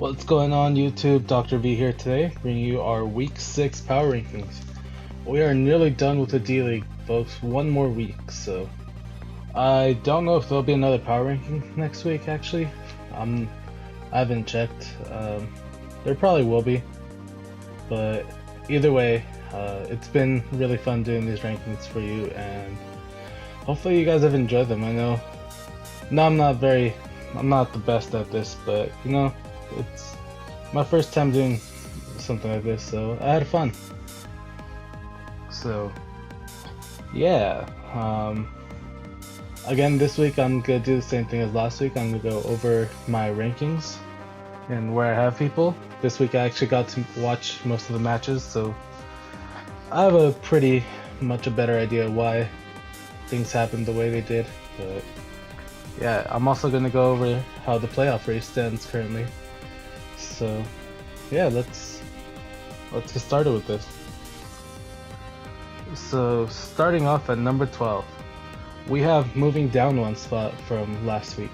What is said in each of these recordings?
What's going on YouTube? Dr. V here today, bringing you our week 6 power rankings. We are nearly done with the D-League, folks. One more week, so I don't know if there'll be another power ranking next week, actually. I haven't checked. There probably will be, but either way, it's been really fun doing these rankings for you, and hopefully you guys have enjoyed them. I know, I'm not the best at this, but you know, it's my first time doing something like this, so I had fun. So yeah, again this week I'm gonna do the same thing as last week. I'm gonna go over my rankings and where I have people. This week I actually got to watch most of the matches, so I have a pretty much a better idea why things happened the way they did. But yeah, I'm also gonna go over how the playoff race stands currently. So yeah, let's get started with this. So starting off at number 12, we have moving down one spot from last week,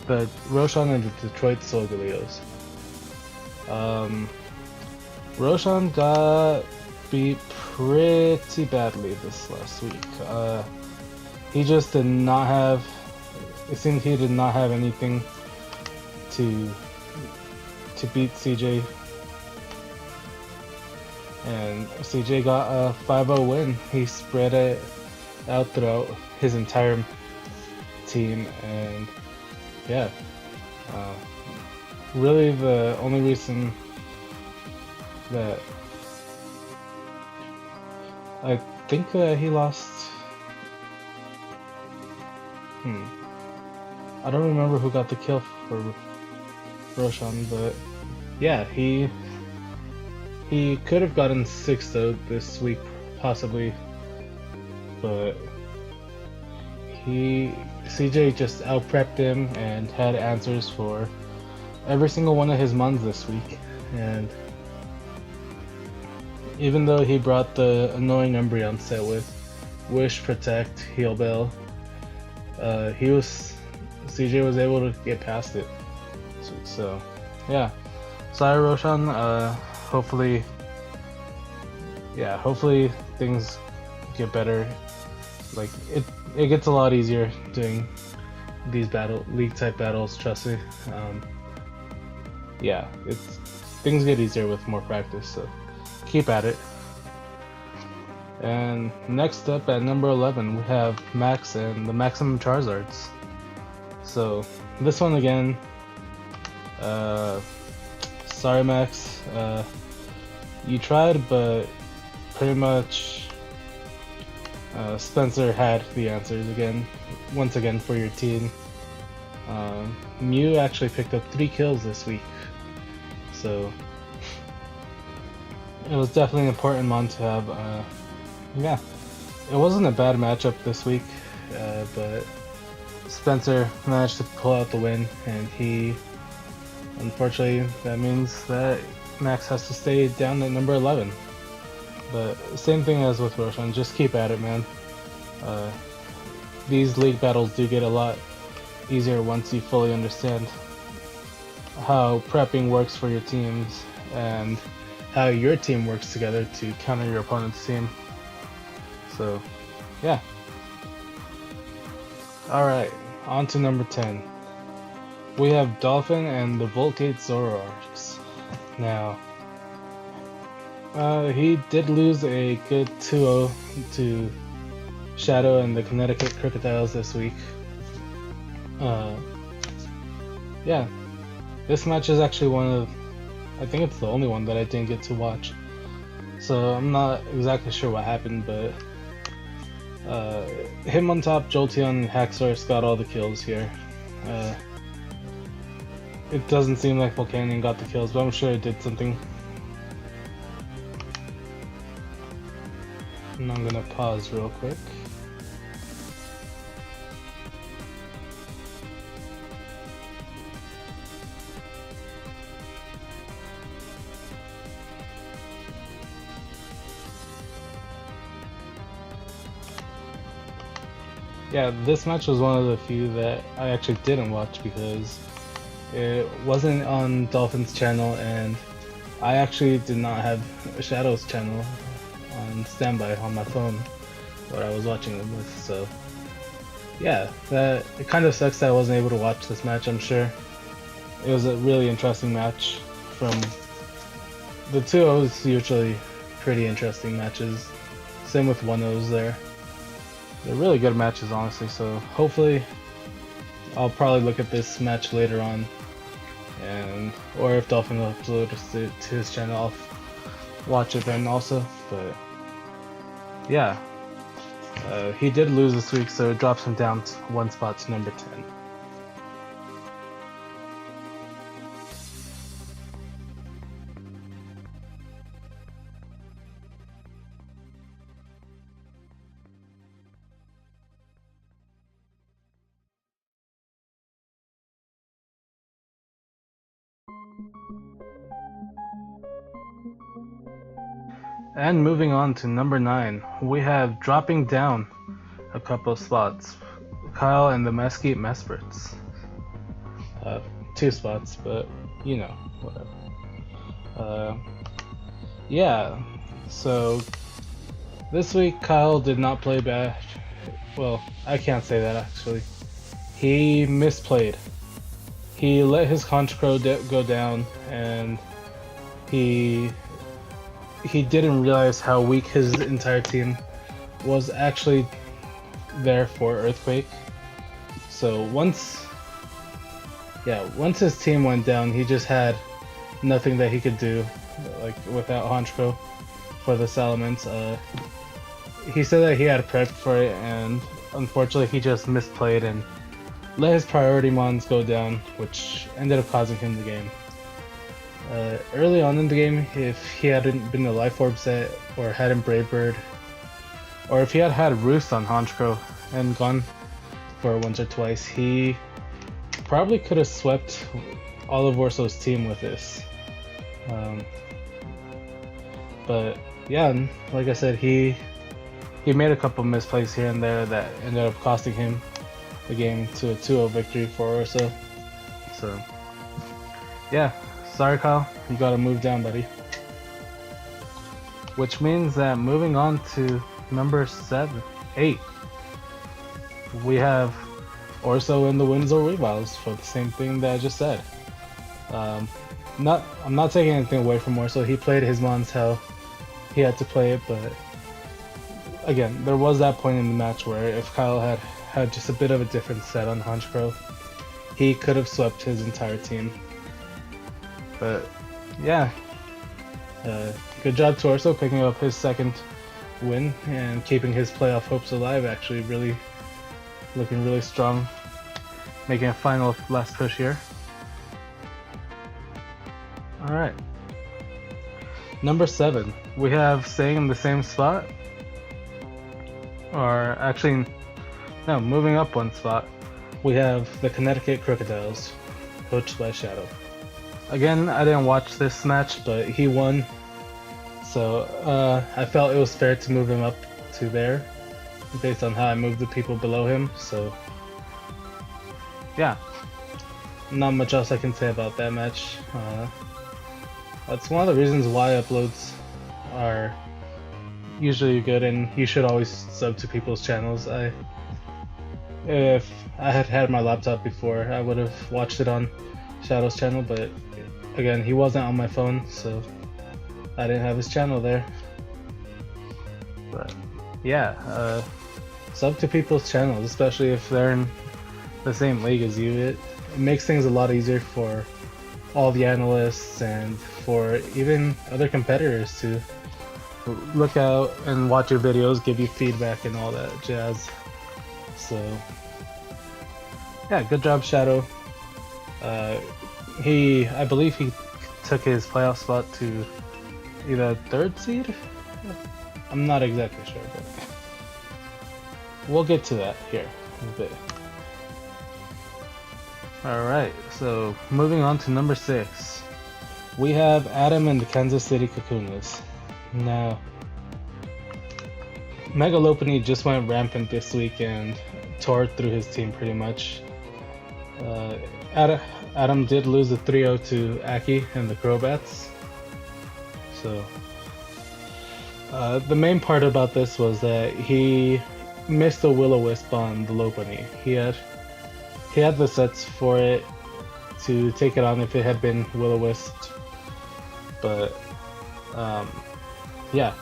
the Roshan and the Detroit Solgaleos. Roshan got beat pretty badly this last week. He just did not have, it seems he did not have anything to beat CJ, and CJ got a 5-0 win. He spread it out throughout his entire team, and yeah, really the only reason that I think that he lost, I don't remember who got the kill for Roshan, but yeah, he could have gotten 6-0 this week possibly, but CJ just out-prepped him and had answers for every single one of his mons this week. And even though he brought the annoying Umbreon set with Wish, Protect, Heal Bell, CJ was able to get past it. So yeah, sorry Roshan, hopefully things get better. Like it gets a lot easier doing these league type battles, trust me. Yeah, things get easier with more practice, so keep at it. And next up at number 11 we have Maxx and the Maxximum Charizards. So this one again, sorry Maxx, you tried, but pretty much Spencer had the answers once again for your team. Mew actually picked up 3 kills this week, so it was definitely an important mon to have. Yeah, it wasn't a bad matchup this week, but Spencer managed to pull out the win, and unfortunately that means that Maxx has to stay down at number 11. But same thing as with Roshan, just keep at it, man. These league battles do get a lot easier once you fully understand how prepping works for your teams and how your team works together to counter your opponent's team. So yeah. Alright, on to number 10. We have Dolphin and the Volcate Zoroarks. Now, he did lose a good 2-0 to Shadow and the Connecticut Krookodiles this week. Yeah, this match is actually I think it's the only one that I didn't get to watch. So I'm not exactly sure what happened, but him on top, Jolteon and Haxorus got all the kills here. It doesn't seem like Volcanion got the kills, but I'm sure it did something. And I'm gonna pause real quick. Yeah, this match was one of the few that I actually didn't watch because It wasn't on Dolphin's channel, and I actually did not have a Shadow's channel on standby on my phone what I was watching them with, so yeah, it kind of sucks that I wasn't able to watch this match. I'm sure it was a really interesting match. From the 2-0s, usually pretty interesting matches. Same with 1-0s there. They're really good matches, honestly, so hopefully I'll probably look at this match later on, or if Dolphin uploads it to his channel, I'll watch it then also. But yeah, he did lose this week, so it drops him down to 1 spot to number 10. And moving on to number 9, we have dropping down a couple spots, Kyle and the Mesquite Mesprits. 2 spots, but you know, whatever. Yeah, so this week Kyle did not play bad. Well, I can't say that actually. He misplayed. He let his Conch Crow go down, and he didn't realize how weak his entire team was actually there for Earthquake. So once his team went down, he just had nothing that he could do, like without Honchko for the Salamence. He said that he had prepped for it, and unfortunately he just misplayed and let his priority mons go down, which ended up causing him the game. Early on in the game, if he hadn't been a Life Orb set, or hadn't Brave Bird, or if he had had Roost on Honchkrow and gone for once or twice, he probably could have swept all of Orso's team with this. But yeah, like I said, he made a couple misplays here and there that ended up costing him the game to a 2-0 victory for Orso. So yeah, sorry Kyle, you gotta move down, buddy. Which means that moving on to number 8, we have Orso and the Windsor Weaviles for the same thing that I just said. I'm not taking anything away from Orso. He played his mons how he had to play it, but again, there was that point in the match where if Kyle had just a bit of a different set on Honchkrow, he could have swept his entire team. But yeah, good job to Orso picking up his second win and keeping his playoff hopes alive. Actually, looking really strong, making a final last push here. All right, number 7, we have staying in the same spot, or actually, no, moving up 1 spot. We have the Connecticut Krookodiles, coached by Shadow. Again, I didn't watch this match, but he won, so I felt it was fair to move him up to there, based on how I moved the people below him. So yeah, not much else I can say about that match. That's one of the reasons why uploads are usually good, and you should always sub to people's channels. If I had had my laptop before, I would have watched it on Shadow's channel, but again, he wasn't on my phone, so I didn't have his channel there. But yeah, sub to people's channels, especially if they're in the same league as you. It makes things a lot easier for all the analysts and for even other competitors to look out and watch your videos, give you feedback and all that jazz. So yeah, good job Shadow. I believe he took his playoff spot to either 3rd seed? I'm not exactly sure, but we'll get to that here in a bit. Alright, so moving on to number 6. We have Adam and the Kansas City Kakunas. Now, Megalopony just went rampant this week and tore through his team pretty much. Adam did lose a 3-0 to Akki and the Crobats. So the main part about this was that he missed a Will-O-Wisp on the low bunny. He had the sets for it to take it on if it had been Will-O-Wisp, but yeah.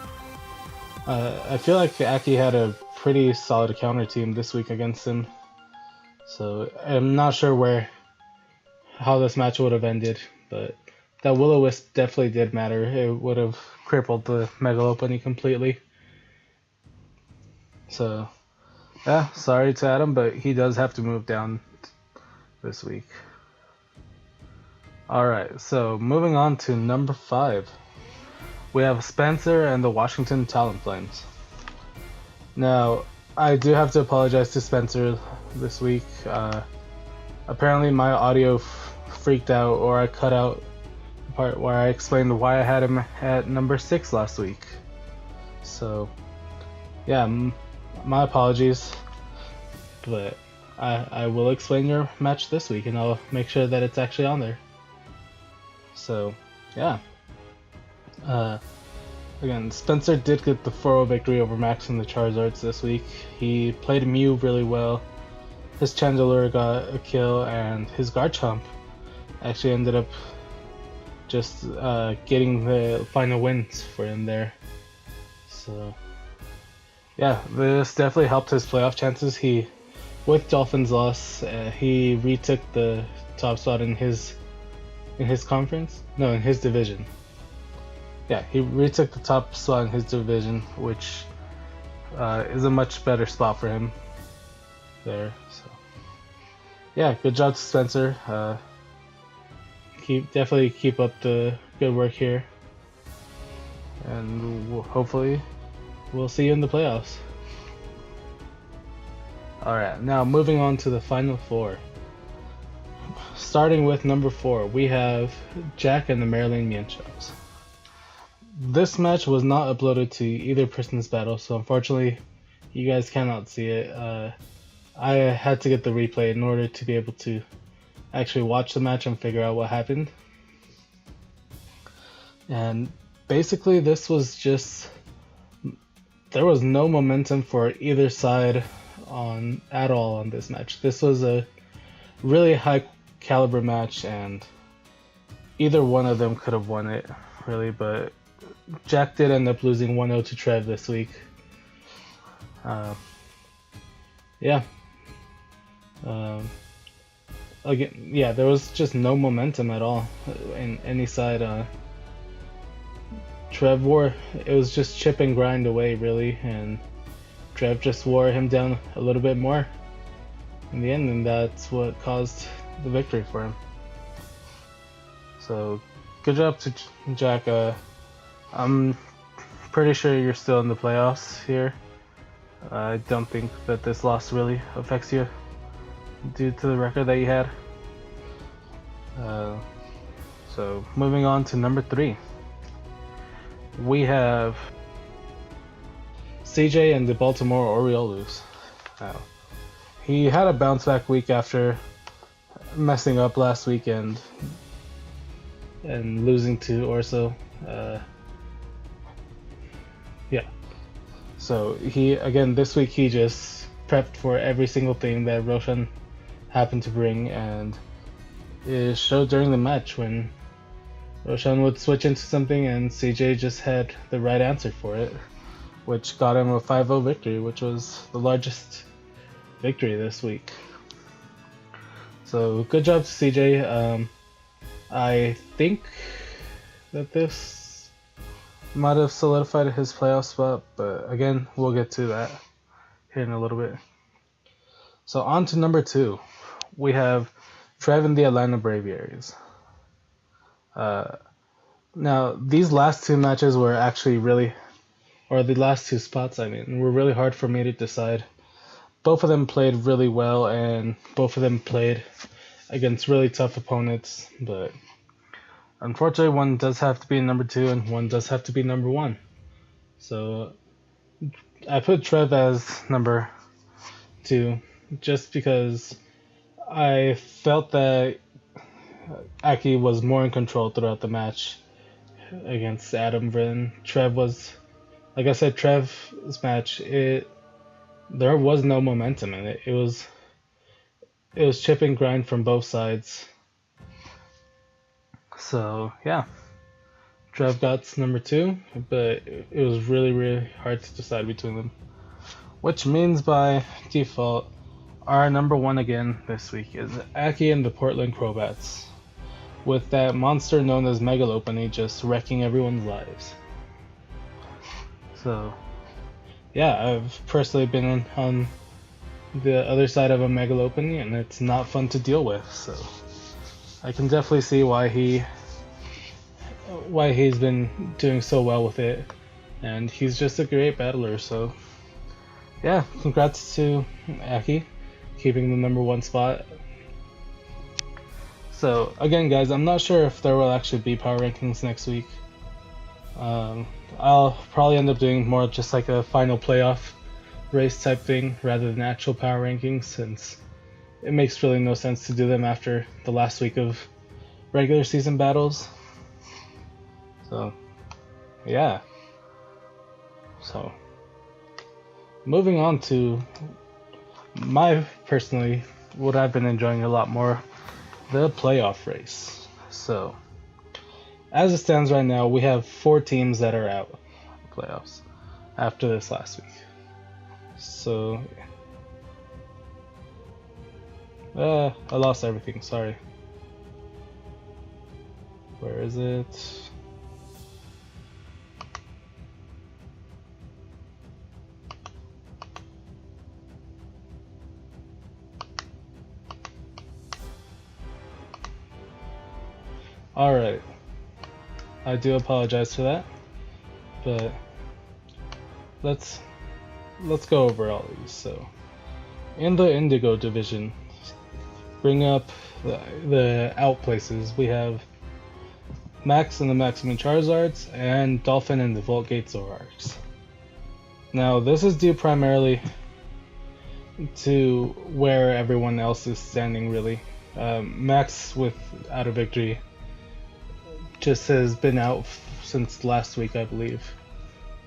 I feel like Akki had a pretty solid counter team this week against him, so I'm not sure how this match would have ended, but that Will-O-Wisp definitely did matter. It would have crippled the Megalopony completely. So yeah, sorry to Adam, but he does have to move down this week. Alright, so moving on to number 5. We have Spencer and the Washington Talonflames. Now, I do have to apologize to Spencer this week. Apparently my audio freaked out, or I cut out the part where I explained why I had him at number 6 last week. So, yeah, my apologies. But I will explain your match this week, and I'll make sure that it's actually on there. So, yeah. Again, Spencer did get the 4-0 victory over Maxximum Charizards this week. He played Mew really well. His Chandelure got a kill, and his Garchomp actually ended up just getting the final wins for him there. So, yeah, this definitely helped his playoff chances. With Dolphin's loss, he retook the top spot in his conference? No, in his division. Yeah, he retook the top spot in his division, which is a much better spot for him there. So, yeah, good job to Spencer. Definitely keep up the good work here, and hopefully we'll see you in the playoffs. Alright, now moving on to the final 4. Starting with number 4, we have Jack and the Maryland Mienshaos. This match was not uploaded to either person's battle, so unfortunately you guys cannot see it. I had to get the replay in order to be able to actually watch the match and figure out what happened. And basically this was just, there was no momentum for either side at all on this match. This was a really high caliber match, and either one of them could have won it, really, but Jack did end up losing 1-0 to Trev this week. Yeah. Again, yeah, there was just no momentum at all in any side. Trev it was just chip and grind away, really, and Trev just wore him down a little bit more in the end, and that's what caused the victory for him. So, good job to Jack. I'm pretty sure you're still in the playoffs here. I don't think that this loss really affects you due to the record that you had. So moving on to number 3. We have CJ and the Baltimore Oriolus. He had a bounce back week after messing up last weekend and losing to Orso. Yeah. So this week he just prepped for every single thing that Roshan happened to bring, and it showed during the match when Roshan would switch into something and CJ just had the right answer for it, which got him a 5-0 victory, which was the largest victory this week. So good job to CJ. I think that this might have solidified his playoff spot, but again, we'll get to that here in a little bit. So on to number 2, we have Trev and the Atlanta Braviaries. Now, these last 2 matches were actually the last 2 spots, were really hard for me to decide. Both of them played really well, and both of them played against really tough opponents, but unfortunately one does have to be number 2 and one does have to be number 1. So I put Trev as number 2 just because I felt that Akki was more in control throughout the match against Adam Vryn. Trev was, like I said, Trev's match, there was no momentum in it. It was chip and grind from both sides. So yeah, Trev got number 2, but it was really, really hard to decide between them. Which means by default, our number 1 again this week is Akki and the Portland Crobats, with that monster known as Megalopony just wrecking everyone's lives. So yeah, I've personally been on the other side of a Megalopony, and it's not fun to deal with, so I can definitely see why he's been doing so well with it, and he's just a great battler. So yeah, congrats to Akki keeping the number 1 spot. So again, guys, I'm not sure if there will actually be power rankings next week. I'll probably end up doing more just like a final playoff race type thing rather than actual power rankings, since it makes really no sense to do them after the last week of regular season battles. So yeah, so moving on to my personally what I've been enjoying a lot more, the playoff race. So as it stands right now, we have 4 teams that are out of the playoffs after this last week. So I lost everything, sorry. Where is it? Alright, I do apologize for that, but let's go over all these. So in the Indigo division, bring up the out places. We have Maxx and the Maxximum Charizards, and Dolphin and the Voltgate Zoroarks. Now this is due primarily to where everyone else is standing, really. Maxx, without a victory, just has been out since last week, I believe,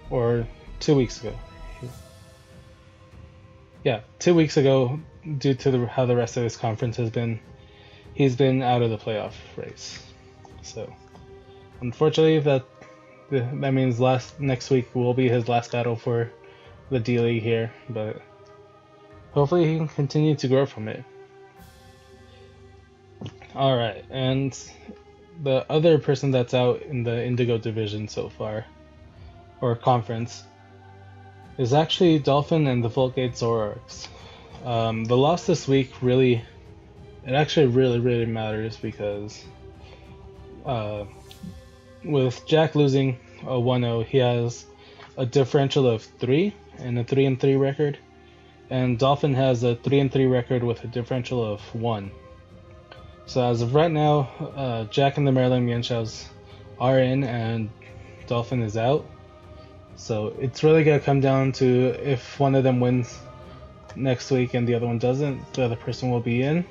or 2 weeks ago. Yeah, 2 weeks ago, due to how the rest of his conference has been, he's been out of the playoff race. So unfortunately, that means next week will be his last battle for the D-League here, but hopefully he can continue to grow from it. Alright, and the other person that's out in the Indigo division so far, or conference, is actually Dolphin and the Voltgate Zoroarks. The loss this week really matters, because with Jack losing a 1-0, he has a differential of 3 and a 3-3 record, and Dolphin has a 3-3 record with a differential of 1. So as of right now, Jack and the Maryland Mienshaos are in and Dolphin is out. So it's really going to come down to if one of them wins next week and the other one doesn't, the other person will be in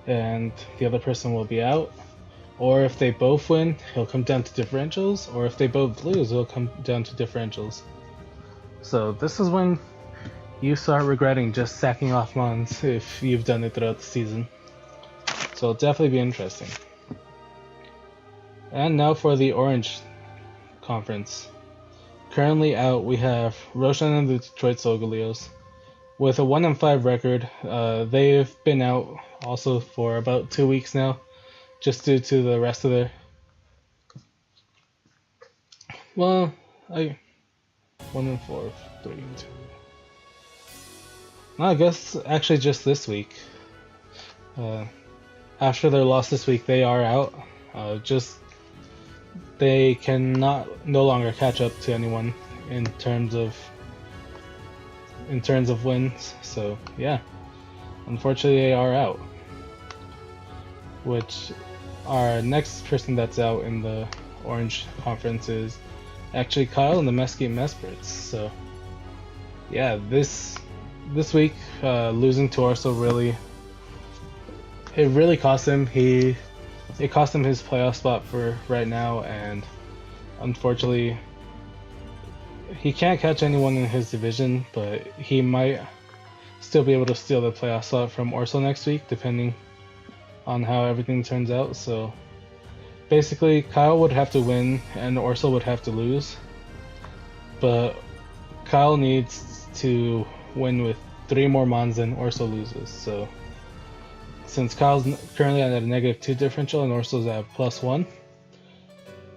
and the other person will be out. Or if they both win, it'll come down to differentials, or if they both lose, it'll come down to differentials. So this is when you start regretting just sacking off mons if you've done it throughout the season. So it'll definitely be interesting. And now for the Orange Conference. Currently out, we have Roshan and the Detroit Solgaleos with a 1-5 record. They've been out also for about 2 weeks now, just due to the rest of their... Well, 1-4, 3-2. I guess actually just this week. After their loss this week, they are out. They cannot no longer catch up to anyone in terms of wins. So yeah, unfortunately they are out. Which our next person that's out in the Orange Conference is actually Kyle and the Mesquite Mesprits. So yeah, this week losing to Orso really cost him. He it cost him his playoff spot for right now, and unfortunately he can't catch anyone in his division, but he might still be able to steal the playoff spot from Orso next week, depending on how everything turns out. So basically Kyle would have to win and Orso would have to lose, but Kyle needs to win with 3 more mons than Orso loses. So since Kyle's currently at a -2 differential and Orso's at +1,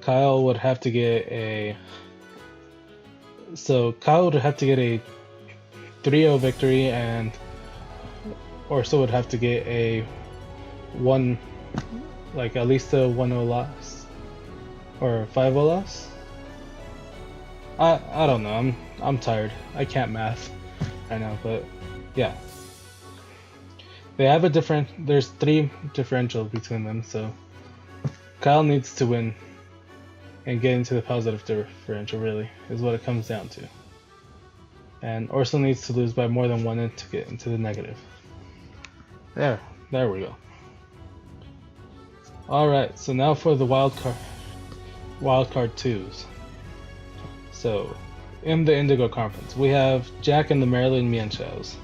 Kyle would have to get a 3-0 victory, and Orso would have to get a at least a 1-0 loss or 5-0 loss. I don't know. I'm tired. I can't math right now, but yeah. They have there's 3 differential between them, so Kyle needs to win and get into the positive differential, really, is what it comes down to. And Orso needs to lose by more than 1 to get into the negative. There we go. Alright, so now for the wildcard 2s. So, in the Indigo Conference, we have Jack and the Maryland Mienshaos.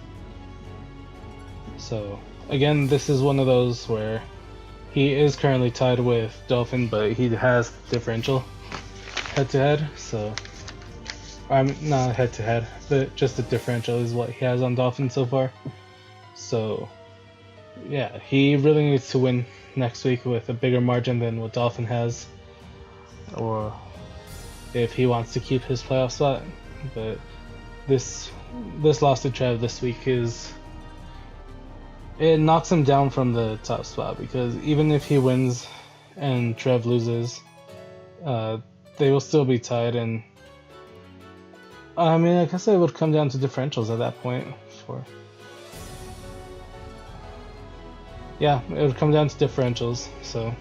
So, again, this is one of those where he is currently tied with Dolphin, but he has differential head-to-head, so... not head-to-head, but just the differential is what he has on Dolphin so far. So, yeah, he really needs to win next week with a bigger margin than what Dolphin has, or if he wants to keep his playoff spot. But this loss to Trev this week it knocks him down from the top spot, because even if he wins and Trev loses, they will still be tied, and I mean, I guess it would come down to differentials at that point. Yeah, it would come down to differentials, so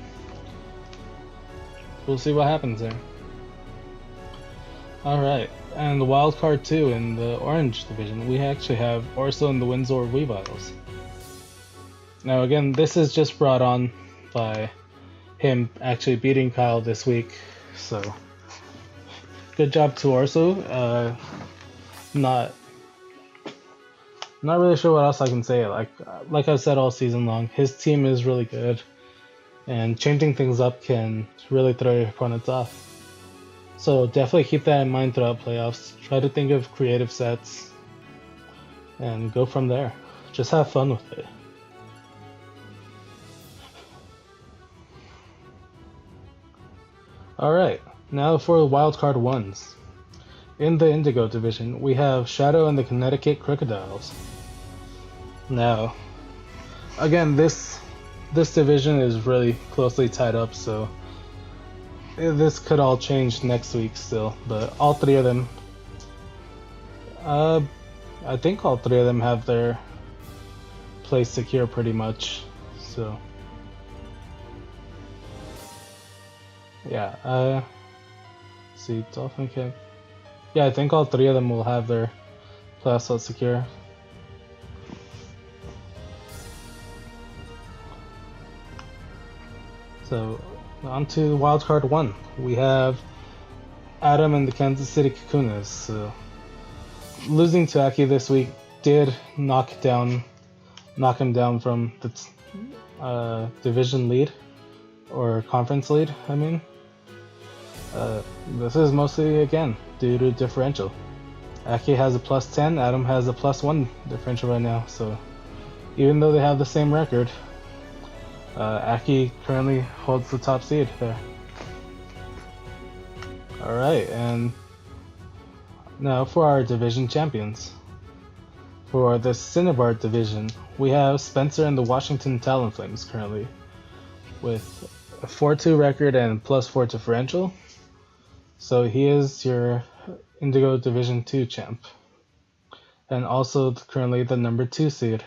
we'll see what happens there. Alright, and the Wildcard 2 in the Orange Division, we actually have Orso and the Windsor Weaviles. Now again, this is just brought on by him actually beating Kyle this week, so good job to Orso. Not really sure what else I can say. Like I've said all season long, his team is really good, and changing things up can really throw your opponents off. So definitely keep that in mind throughout playoffs. Try to think of creative sets and go from there. Just have fun with it. Alright, now for the wildcard 1s. In the Indigo Division, we have Shadow and the Connecticut Krookodiles. Now, again, this division is really closely tied up, so this could all change next week still, but all 3 of them, I think all 3 of them have their place secure pretty much, so yeah, see, Dolphin Camp. Yeah, I think all 3 of them will have their playoff spot secure. So, on to wildcard 1. We have Adam and the Kansas City Kakunas. So, losing to Akki this week did knock him down from the division lead, or conference lead, I mean. This is mostly, again, due to differential. Akki has a +10, Adam has a +1 differential right now, so even though they have the same record, Akki currently holds the top seed there. Alright, and now for our division champions. For the Cinnabar division, we have Spencer and the Washington Talonflames currently, with a 4-2 record and +4 differential. So he is your Indigo Division 2 champ, and also currently the number 2 seed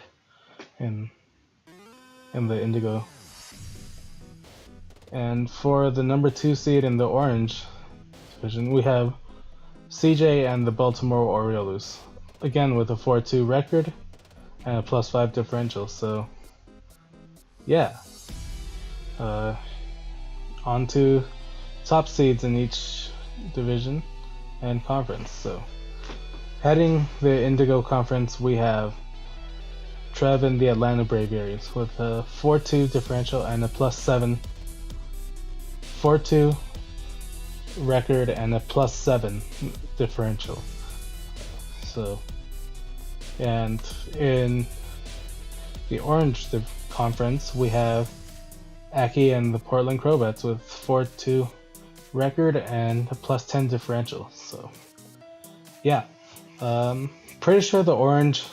in the Indigo. And for the number 2 seed in the Orange Division, we have CJ and the Baltimore Oriolus, again with a 4-2 record and a +5 differential. So yeah, onto top seeds in each division and conference. So heading the Indigo Conference, we have Trev and the Atlanta Braviaries with a 4-2 differential and a +7. 4-2 record and a +7 differential. So, and in the Orange Conference, we have Akki and the Portland Crobats with 4-2 record and a +10 differential. So, yeah, pretty sure the Orange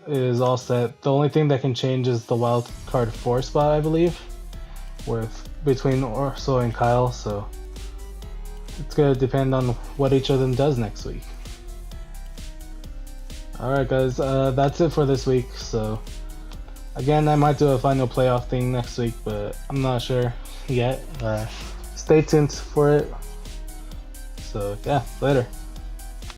is all set. The only thing that can change is the Wildcard 4 spot, I believe, between Orso and Kyle. So it's gonna depend on what each of them does next week. Alright guys, that's it for this week. So again, I might do a final playoff thing next week, but I'm not sure yet. Stay tuned for it. So yeah, later.